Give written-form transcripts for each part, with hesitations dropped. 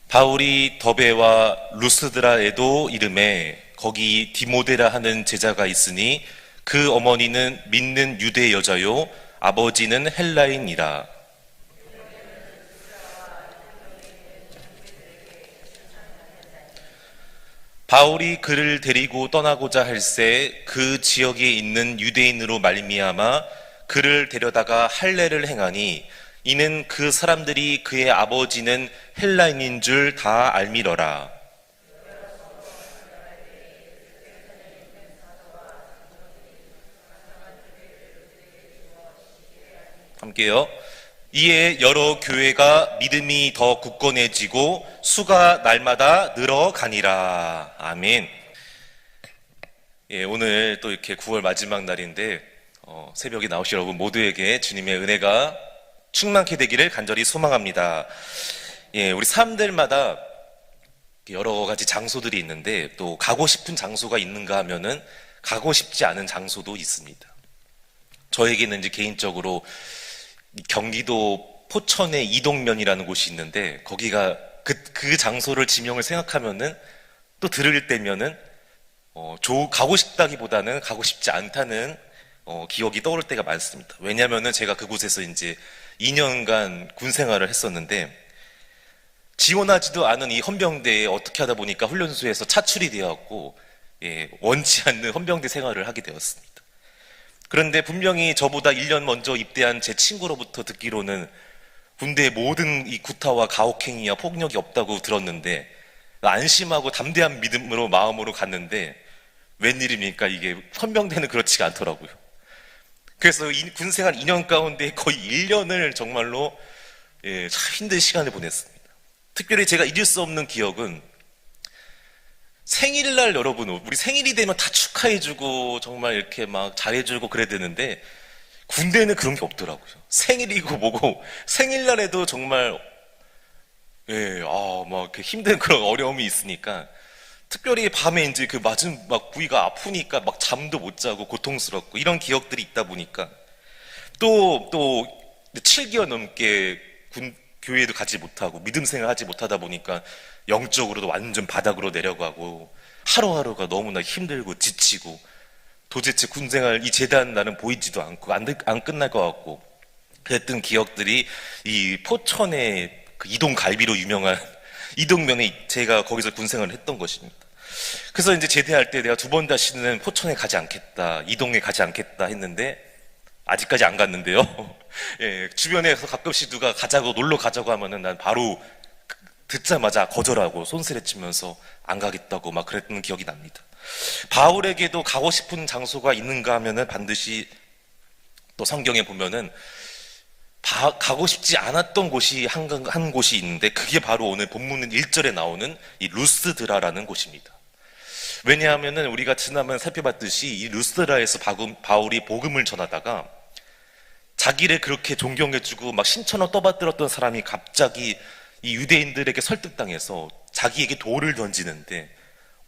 바울이 더베와 루스드라에도 이름에 거기 디모데라 하는 제자가 있으니 그 어머니는 믿는 유대 여자요 아버지는 헬라인이라. 바울이 그를 데리고 떠나고자 할새 그 지역에 있는 유대인으로 말미암아 그를 데려다가 할례를 행하니 이는 그 사람들이 그의 아버지는 헬라인인 줄 다 알미러라. 함께요. 이에 여러 교회가 믿음이 더 굳건해지고 수가 날마다 늘어가니라. 아멘. 예, 오늘 또 이렇게 9월 마지막 날인데 새벽에 나오신 여러분 모두에게 주님의 은혜가 충만케 되기를 간절히 소망합니다. 예, 우리 사람들마다 여러 가지 장소들이 있는데 또 가고 싶은 장소가 있는가 하면은 가고 싶지 않은 장소도 있습니다. 저에게는 이제 개인적으로 경기도 포천의 이동면이라는 곳이 있는데 거기가 그 장소를 지명을 생각하면은 또 들을 때면은 가고 싶다기보다는 가고 싶지 않다는 기억이 떠오를 때가 많습니다. 왜냐면은 제가 그곳에서 이제 2년간 군 생활을 했었는데 지원하지도 않은 이 헌병대에 어떻게 하다 보니까 훈련소에서 차출이 되었고, 예, 원치 않는 헌병대 생활을 하게 되었습니다. 그런데 분명히 저보다 1년 먼저 입대한 제 친구로부터 듣기로는 군대의 모든 이 구타와 가혹행위와 폭력이 없다고 들었는데 안심하고 담대한 믿음으로 마음으로 갔는데 웬일입니까? 이게 헌병대는 그렇지가 않더라고요. 그래서 군생활 2년 가운데 거의 1년을 정말로 참 힘든 시간을 보냈습니다. 특별히 제가 잊을 수 없는 기억은 생일날 여러분, 우리 생일이 되면 다 축하해주고 정말 이렇게 막 잘해주고 그래야 되는데 군대는 그런 게 없더라고요. 생일이고 뭐고 생일날에도 정말 막 이렇게 힘든 그런 어려움이 있으니까 특별히 밤에 이제 그 맞은 막 부위가 아프니까 막 잠도 못 자고 고통스럽고 이런 기억들이 있다 보니까 또 7개월 넘게 교회도 가지 못하고 믿음 생활 하지 못하다 보니까 영적으로도 완전 바닥으로 내려가고 하루하루가 너무나 힘들고 지치고 도대체 군생활 이 재단 나는 보이지도 않고 안 끝날 것 같고 그랬던 기억들이 이 포천의 그 이동갈비로 유명한 이동면에 제가 거기서 군생활을 했던 것입니다. 그래서 이제 제대할 때 내가 두 번 다시는 포천에 가지 않겠다, 이동에 가지 않겠다 했는데 아직까지 안 갔는데요. 예, 주변에서 가끔씩 누가 가자고 놀러 가자고 하면은 난 바로 듣자마자 거절하고 손쓰레치면서 안 가겠다고 막 그랬던 기억이 납니다. 바울에게도 가고 싶은 장소가 있는가 하면은 반드시 또 성경에 보면은 가고 싶지 않았던 곳이 한 곳이 있는데 그게 바로 오늘 본문 1절에 나오는 이 루스드라라는 곳입니다. 왜냐하면은 우리가 지난번에 살펴봤듯이 이 루스드라에서 바울이 복음을 전하다가 자기를 그렇게 존경해주고 막 신천어 떠받들었던 사람이 갑자기 이 유대인들에게 설득당해서 자기에게 돌을 던지는데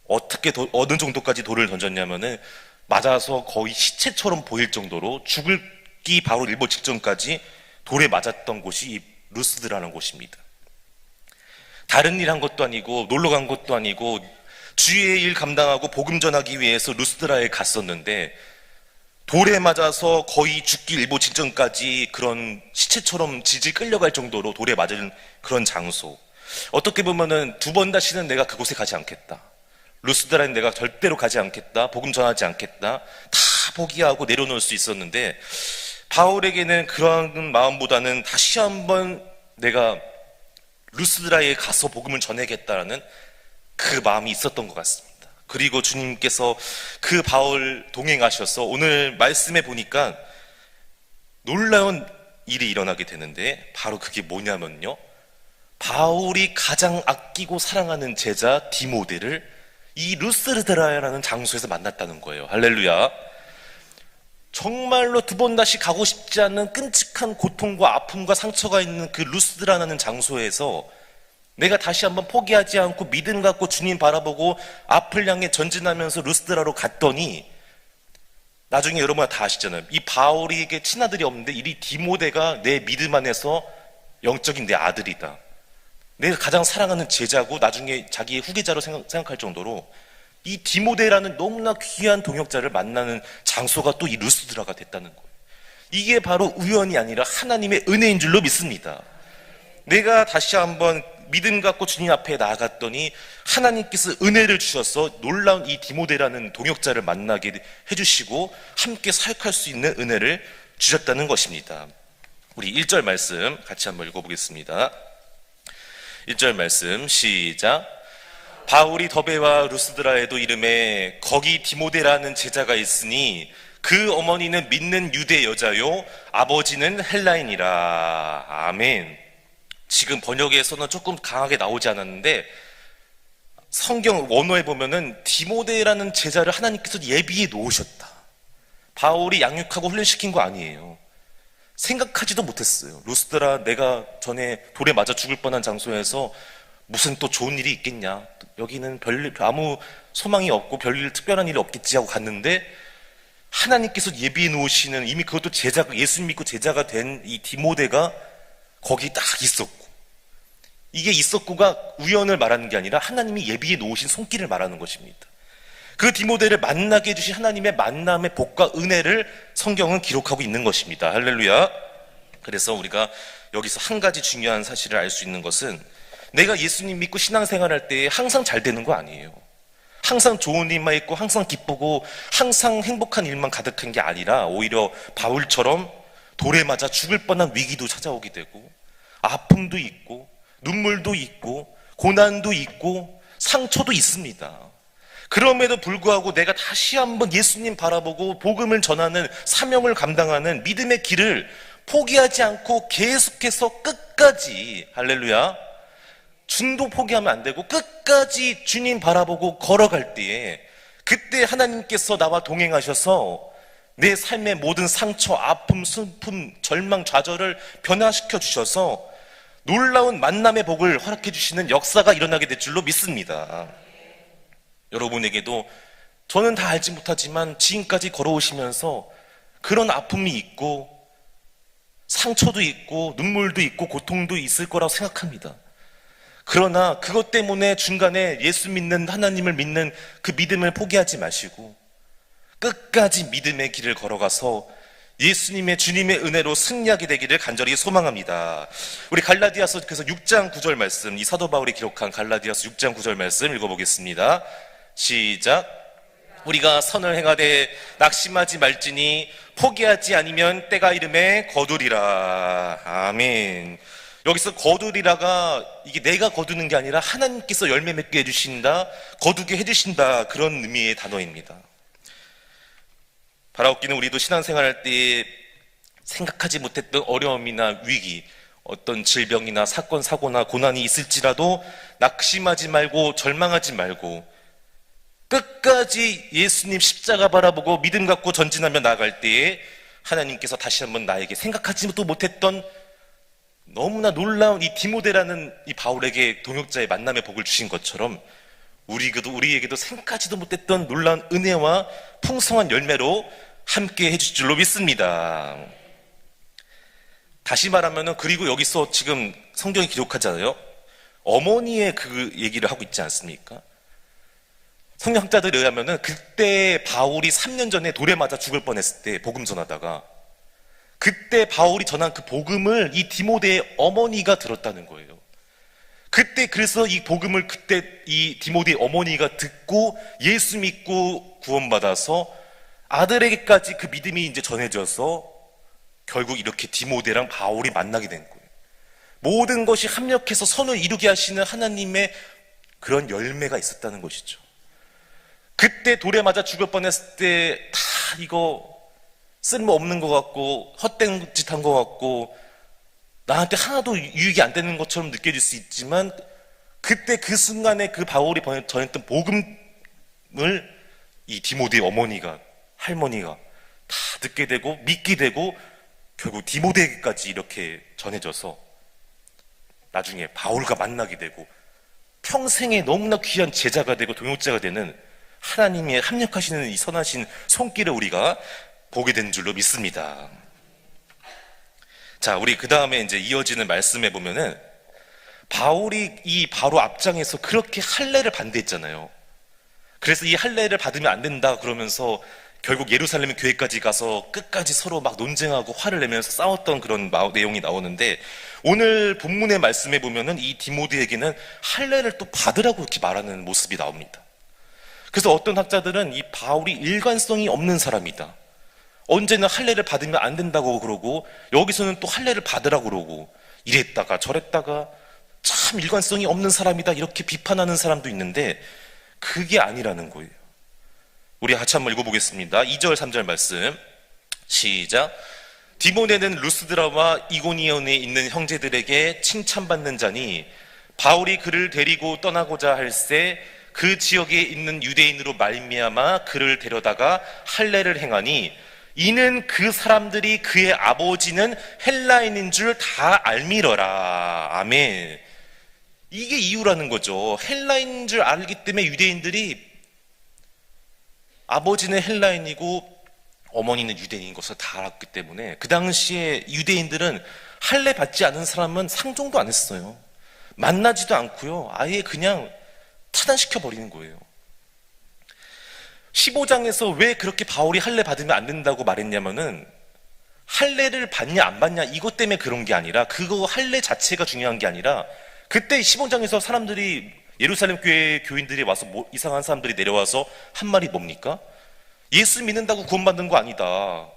어떻게 어느 정도까지 돌을 던졌냐면은 맞아서 거의 시체처럼 보일 정도로 죽기 바로 일보 직전까지 돌에 맞았던 곳이 이 루스드라는 곳입니다. 다른 일 한 것도 아니고 놀러 간 것도 아니고 주의 일 감당하고 복음 전하기 위해서 루스드라에 갔었는데 돌에 맞아서 거의 죽기 일보 직전까지 그런 시체처럼 질질 끌려갈 정도로 돌에 맞은 그런 장소. 어떻게 보면은 두 번 다시는 내가 그곳에 가지 않겠다. 루스드라는 내가 절대로 가지 않겠다. 복음 전하지 않겠다. 다 포기하고 내려놓을 수 있었는데 바울에게는 그런 마음보다는 다시 한번 내가 루스드라에 가서 복음을 전해야겠다라는 그 마음이 있었던 것 같습니다. 그리고 주님께서 그 바울 동행하셔서 오늘 말씀에 보니까 놀라운 일이 일어나게 되는데 바로 그게 뭐냐면요, 바울이 가장 아끼고 사랑하는 제자 디모데를 이 루스드라라는 장소에서 만났다는 거예요. 할렐루야. 정말로 두 번 다시 가고 싶지 않는 끔찍한 고통과 아픔과 상처가 있는 그 루스드라는 장소에서 내가 다시 한번 포기하지 않고 믿음 갖고 주님 바라보고 앞을 향해 전진하면서 루스드라로 갔더니 나중에 여러분 다 아시잖아요. 이 바울에게 친아들이 없는데 이 디모데가 내 믿음 안에서 영적인 내 아들이다. 내가 가장 사랑하는 제자고 나중에 자기의 후계자로 생각할 정도로 이 디모데라는 너무나 귀한 동역자를 만나는 장소가 또 이 루스드라가 됐다는 거예요. 이게 바로 우연이 아니라 하나님의 은혜인 줄로 믿습니다. 내가 다시 한번 믿음 갖고 주님 앞에 나아갔더니 하나님께서 은혜를 주셔서 놀라운 이 디모데라는 동역자를 만나게 해주시고 함께 사역할 수 있는 은혜를 주셨다는 것입니다. 우리 1절 말씀 같이 한번 읽어보겠습니다. 1절 말씀 시작. 바울이 더베와 루스드라에도 이름에 거기 디모데라는 제자가 있으니 그 어머니는 믿는 유대 여자요 아버지는 헬라인이라. 아멘. 지금 번역에서는 조금 강하게 나오지 않았는데 성경 원어에 보면은 디모데라는 제자를 하나님께서 예비해 놓으셨다. 바울이 양육하고 훈련시킨 거 아니에요. 생각하지도 못했어요. 루스드라, 내가 전에 돌에 맞아 죽을 뻔한 장소에서 무슨 또 좋은 일이 있겠냐, 여기는 아무 소망이 없고 별일 특별한 일이 없겠지 하고 갔는데 하나님께서 예비해 놓으시는, 이미 그것도 제자가, 예수 믿고 제자가 된 이 디모데가 거기 딱 있었고, 이게 있었고가 우연을 말하는 게 아니라 하나님이 예비해 놓으신 손길을 말하는 것입니다. 그 디모데를 만나게 해주신 하나님의 만남의 복과 은혜를 성경은 기록하고 있는 것입니다. 할렐루야. 그래서 우리가 여기서 한 가지 중요한 사실을 알 수 있는 것은, 내가 예수님 믿고 신앙생활할 때 항상 잘 되는 거 아니에요. 항상 좋은 일만 있고 항상 기쁘고 항상 행복한 일만 가득한 게 아니라 오히려 바울처럼 돌에 맞아 죽을 뻔한 위기도 찾아오게 되고 아픔도 있고 눈물도 있고 고난도 있고 상처도 있습니다. 그럼에도 불구하고 내가 다시 한번 예수님 바라보고 복음을 전하는 사명을 감당하는 믿음의 길을 포기하지 않고 계속해서 끝까지, 할렐루야, 중도 포기하면 안 되고 끝까지 주님 바라보고 걸어갈 때에, 그때 하나님께서 나와 동행하셔서 내 삶의 모든 상처, 아픔, 슬픔, 절망, 좌절을 변화시켜 주셔서 놀라운 만남의 복을 허락해 주시는 역사가 일어나게 될 줄로 믿습니다. 여러분에게도 저는 다 알지 못하지만 지금까지 걸어오시면서 그런 아픔이 있고 상처도 있고 눈물도 있고 고통도 있을 거라고 생각합니다. 그러나 그것 때문에 중간에 예수 믿는, 하나님을 믿는 그 믿음을 포기하지 마시고 끝까지 믿음의 길을 걸어가서 예수님의, 주님의 은혜로 승리하게 되기를 간절히 소망합니다. 우리 갈라디아서 그래서 6장 9절 말씀, 이 사도 바울이 기록한 갈라디아서 6장 9절 말씀 읽어보겠습니다. 시작. 우리가 선을 행하되 낙심하지 말지니 포기하지 아니면 때가 이름에 거두리라. 아멘. 여기서 거두리라가 이게 내가 거두는 게 아니라 하나님께서 열매 맺게 해주신다, 거두게 해주신다, 그런 의미의 단어입니다. 바라옵기는 우리도 신앙생활할 때 생각하지 못했던 어려움이나 위기, 어떤 질병이나 사건, 사고나 고난이 있을지라도 낙심하지 말고 절망하지 말고 끝까지 예수님 십자가 바라보고 믿음 갖고 전진하며 나아갈 때에 하나님께서 다시 한번 나에게 생각하지도 못했던 너무나 놀라운 이 디모데라는 이 바울에게 동역자의 만남의 복을 주신 것처럼 우리에게도 생각하지도 못했던 놀라운 은혜와 풍성한 열매로 함께 해줄 줄로 믿습니다. 다시 말하면은, 그리고 여기서 지금 성경이 기록하잖아요. 어머니의 그 얘기를 하고 있지 않습니까? 성경학자들에 의하면은 그때 바울이 3년 전에 돌에 맞아 죽을 뻔했을 때 복음 전하다가 그때 바울이 전한 그 복음을 이 디모데의 어머니가 들었다는 거예요. 그때 그래서 이 복음을 그때 이 디모데의 어머니가 듣고 예수 믿고 구원받아서 아들에게까지 그 믿음이 이제 전해져서 결국 이렇게 디모데랑 바울이 만나게 된 거예요. 모든 것이 합력해서 선을 이루게 하시는 하나님의 그런 열매가 있었다는 것이죠. 그때 돌에 맞아 죽을 뻔했을 때 다 이거 쓸모없는 것 같고 헛된 짓 한 것 같고 나한테 하나도 유익이 안 되는 것처럼 느껴질 수 있지만, 그때 그 순간에 그 바울이 전했던 복음을 이 디모데의 어머니가, 할머니가 다 듣게 되고 믿게 되고 결국 디모데에게까지 이렇게 전해져서 나중에 바울과 만나게 되고 평생에 너무나 귀한 제자가 되고 동역자가 되는 하나님의 합력하시는 이 선하신 손길을 우리가 보게 된 줄로 믿습니다. 자, 우리 그 다음에 이제 이어지는 말씀에 보면은 바울이 이 바로 앞장에서 그렇게 할례를 반대했잖아요. 그래서 이 할례를 받으면 안 된다 그러면서 결국 예루살렘 교회까지 가서 끝까지 서로 막 논쟁하고 화를 내면서 싸웠던 그런 내용이 나오는데, 오늘 본문의 말씀에 보면은 이 디모데에게는 할례를 또 받으라고 이렇게 말하는 모습이 나옵니다. 그래서 어떤 학자들은 이 바울이 일관성이 없는 사람이다, 언제나 할례를 받으면 안 된다고 그러고 여기서는 또 할례를 받으라고 그러고 이랬다가 저랬다가 참 일관성이 없는 사람이다 이렇게 비판하는 사람도 있는데, 그게 아니라는 거예요. 우리 같이 한번 읽어보겠습니다. 2절 3절 말씀 시작. 디모데는 루스드라와 이고니온에 있는 형제들에게 칭찬받는 자니 바울이 그를 데리고 떠나고자 할새 그 지역에 있는 유대인으로 말미암아 그를 데려다가 할례를 행하니 이는 그 사람들이 그의 아버지는 헬라인인 줄 다 알미러라. 아멘. 이게 이유라는 거죠. 헬라인인 줄 알기 때문에 유대인들이 아버지는 헬라인이고 어머니는 유대인인 것을 다 알았기 때문에 그 당시에 유대인들은 할례 받지 않은 사람은 상종도 안 했어요. 만나지도 않고요, 아예 그냥 차단시켜 버리는 거예요. 15장에서 왜 그렇게 바울이 할례 받으면 안 된다고 말했냐면은, 할례를 받냐 안 받냐 이것 때문에 그런 게 아니라, 그거 할례 자체가 중요한 게 아니라, 그때 15장에서 사람들이 예루살렘 교회 교인들이 와서 이상한 사람들이 내려와서 한 말이 뭡니까? 예수 믿는다고 구원받는 거 아니다,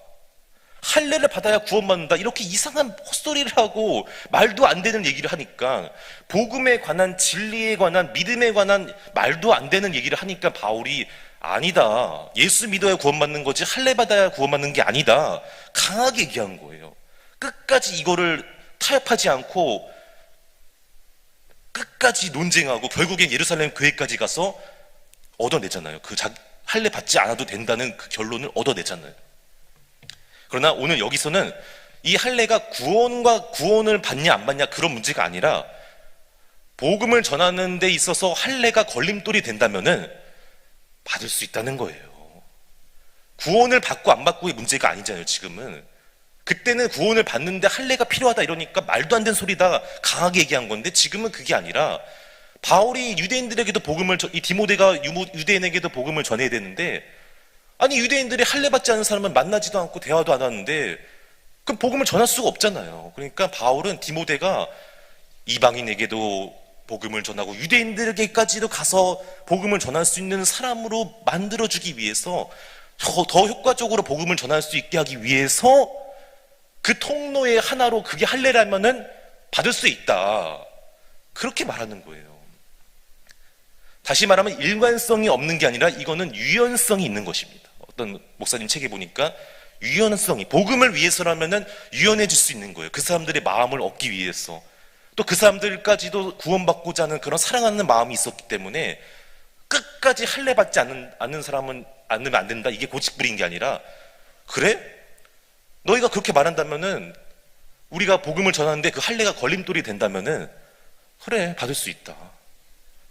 할례를 받아야 구원받는다, 이렇게 이상한 헛소리를 하고 말도 안 되는 얘기를 하니까, 복음에 관한, 진리에 관한, 믿음에 관한 말도 안 되는 얘기를 하니까 바울이 아니다, 예수 믿어야 구원받는 거지 할례 받아야 구원받는 게 아니다, 강하게 얘기한 거예요. 끝까지 이거를 타협하지 않고 끝까지 논쟁하고 결국엔 예루살렘 교회까지 가서 얻어내잖아요. 할례 받지 않아도 된다는 그 결론을 얻어내잖아요. 그러나 오늘 여기서는 이 할례가 구원을 받냐 안 받냐 그런 문제가 아니라, 복음을 전하는 데 있어서 할례가 걸림돌이 된다면은 받을 수 있다는 거예요. 구원을 받고 안 받고의 문제가 아니잖아요. 지금은, 그때는 구원을 받는데 할례가 필요하다 이러니까 말도 안 되는 소리다 강하게 얘기한 건데, 지금은 그게 아니라 바울이 유대인들에게도 이 디모데가 유대인에게도 복음을 전해야 되는데, 아니 유대인들이 할례 받지 않은 사람은 만나지도 않고 대화도 안 하는데 그럼 복음을 전할 수가 없잖아요. 그러니까 바울은 디모데가 이방인에게도 복음을 전하고 유대인들에게까지도 가서 복음을 전할 수 있는 사람으로 만들어주기 위해서, 더 효과적으로 복음을 전할 수 있게 하기 위해서 그 통로의 하나로 그게 할례라면은 받을 수 있다, 그렇게 말하는 거예요. 다시 말하면 일관성이 없는 게 아니라 이거는 유연성이 있는 것입니다. 어떤 목사님 책에 보니까 유연성이, 복음을 위해서라면은 유연해질 수 있는 거예요. 그 사람들의 마음을 얻기 위해서, 또 그 사람들까지도 구원받고자 하는 그런 사랑하는 마음이 있었기 때문에 끝까지 할례 받지 않는 사람은 않으면 안 된다, 이게 고집부린 게 아니라, 그래? 너희가 그렇게 말한다면은, 우리가 복음을 전하는데 그 할례가 걸림돌이 된다면은 그래, 받을 수 있다.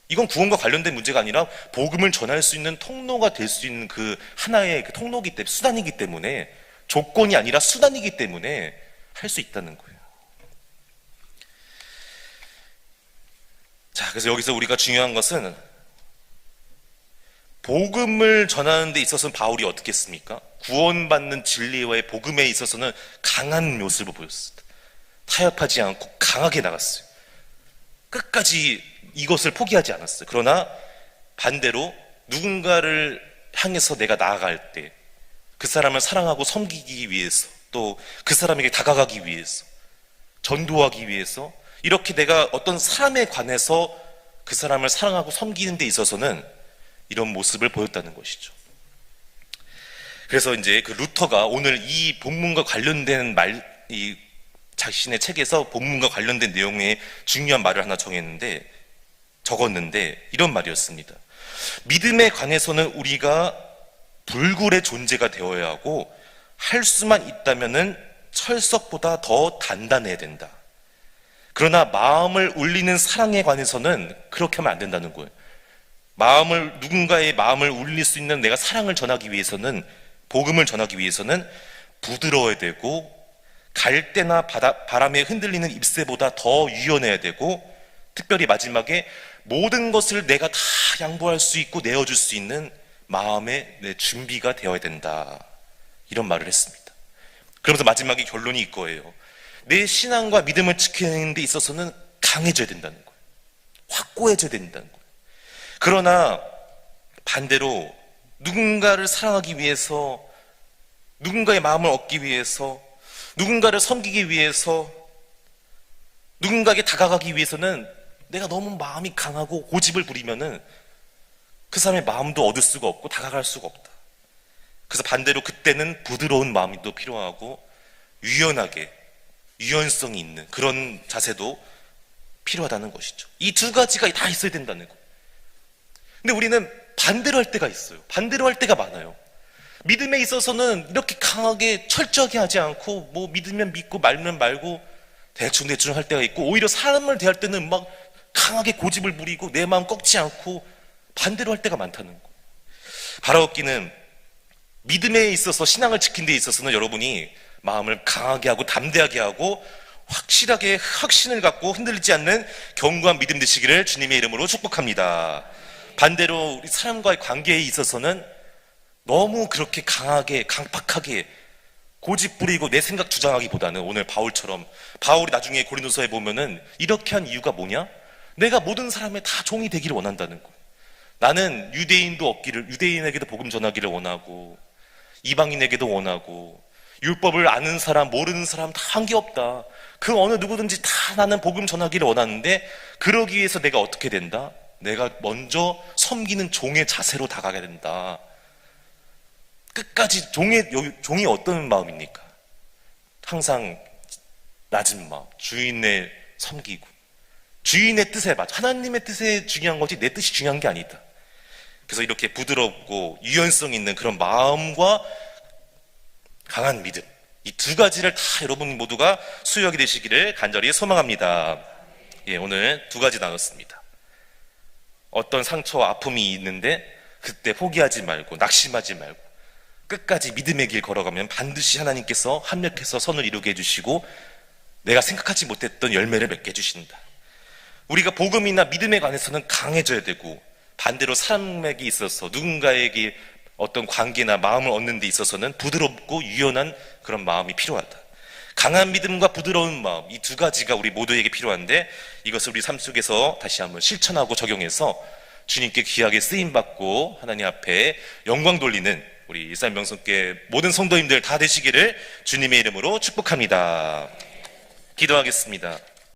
이건 구원과 관련된 문제가 아니라 복음을 전할 수 있는 통로가 될 수 있는 그 하나의 그 통로기 때문에, 수단이기 때문에, 조건이 아니라 수단이기 때문에 할 수 있다는 거예요. 자, 그래서 여기서 우리가 중요한 것은, 복음을 전하는 데 있어서는 바울이 어떻게 했습니까? 구원받는 진리와의 복음에 있어서는 강한 모습을 보였습니다. 타협하지 않고 강하게 나갔어요. 끝까지 이것을 포기하지 않았어요. 그러나 반대로 누군가를 향해서 내가 나아갈 때 그 사람을 사랑하고 섬기기 위해서, 또 그 사람에게 다가가기 위해서, 전도하기 위해서, 이렇게 내가 어떤 사람에 관해서 그 사람을 사랑하고 섬기는 데 있어서는 이런 모습을 보였다는 것이죠. 그래서 이제 그 루터가 오늘 이 본문과 관련된 이 자신의 책에서 본문과 관련된 내용의 중요한 말을 하나 적었는데 이런 말이었습니다. 믿음에 관해서는 우리가 불굴의 존재가 되어야 하고, 할 수만 있다면은 철석보다 더 단단해야 된다. 그러나 마음을 울리는 사랑에 관해서는 그렇게 하면 안 된다는 거예요. 누군가의 마음을 울릴 수 있는 내가 사랑을 전하기 위해서는, 복음을 전하기 위해서는 부드러워야 되고, 갈대나 바람에 흔들리는 잎새보다 더 유연해야 되고, 특별히 마지막에 모든 것을 내가 다 양보할 수 있고 내어줄 수 있는 마음의 내 준비가 되어야 된다. 이런 말을 했습니다. 그러면서 마지막에 결론이 이거예요. 내 신앙과 믿음을 지키는 데 있어서는 강해져야 된다는 거예요. 확고해져야 된다는 거예요. 그러나 반대로 누군가를 사랑하기 위해서, 누군가의 마음을 얻기 위해서, 누군가를 섬기기 위해서, 누군가에게 다가가기 위해서는 내가 너무 마음이 강하고 고집을 부리면은 그 사람의 마음도 얻을 수가 없고 다가갈 수가 없다. 그래서 반대로 그때는 부드러운 마음이 또 필요하고 유연하게, 유연성이 있는 그런 자세도 필요하다는 것이죠. 이 두 가지가 다 있어야 된다는 거예요. 근데 우리는 반대로 할 때가 있어요. 반대로 할 때가 많아요. 믿음에 있어서는 이렇게 강하게 철저하게 하지 않고 뭐 믿으면 믿고 말면 말고 대충대충 할 때가 있고, 오히려 사람을 대할 때는 막 강하게 고집을 부리고 내 마음 꺾지 않고 반대로 할 때가 많다는 거예요. 바라옵기는 믿음에 있어서, 신앙을 지킨 데 있어서는 여러분이 마음을 강하게 하고 담대하게 하고 확실하게 확신을 갖고 흔들리지 않는 견고한 믿음 되시기를 주님의 이름으로 축복합니다. 반대로 우리 사람과의 관계에 있어서는 너무 그렇게 강하게 강팍하게 고집 부리고 내 생각 주장하기보다는 오늘 바울처럼, 바울이 나중에 고린도서에 보면은 이렇게 한 이유가 뭐냐? 내가 모든 사람의 다 종이 되기를 원한다는 거예요. 나는 유대인도 얻기를, 유대인에게도 복음 전하기를 원하고 이방인에게도 원하고 율법을 아는 사람 모르는 사람 다 관계없다. 그 어느 누구든지 다 나는 복음 전하기를 원하는데, 그러기 위해서 내가 어떻게 된다? 내가 먼저 섬기는 종의 자세로 다가가야 된다. 끝까지 종이 어떤 마음입니까? 항상 낮은 마음, 주인의 섬기고 주인의 뜻에 맞아, 하나님의 뜻에 중요한 거지 내 뜻이 중요한 게 아니다. 그래서 이렇게 부드럽고 유연성 있는 그런 마음과 강한 믿음, 이 두 가지를 다 여러분 모두가 수여하게 되시기를 간절히 소망합니다. 예, 오늘 두 가지 나눴습니다. 어떤 상처와 아픔이 있는데 그때 포기하지 말고 낙심하지 말고 끝까지 믿음의 길 걸어가면 반드시 하나님께서 합력해서 선을 이루게 해주시고 내가 생각하지 못했던 열매를 맺게 해주신다. 우리가 복음이나 믿음에 관해서는 강해져야 되고, 반대로 사람에게 있어서 누군가에게 어떤 관계나 마음을 얻는 데 있어서는 부드럽고 유연한 그런 마음이 필요하다. 강한 믿음과 부드러운 마음, 이 두 가지가 우리 모두에게 필요한데, 이것을 우리 삶 속에서 다시 한번 실천하고 적용해서 주님께 귀하게 쓰임받고 하나님 앞에 영광 돌리는 우리 일산 명성교회 모든 성도님들 다 되시기를 주님의 이름으로 축복합니다. 기도하겠습니다.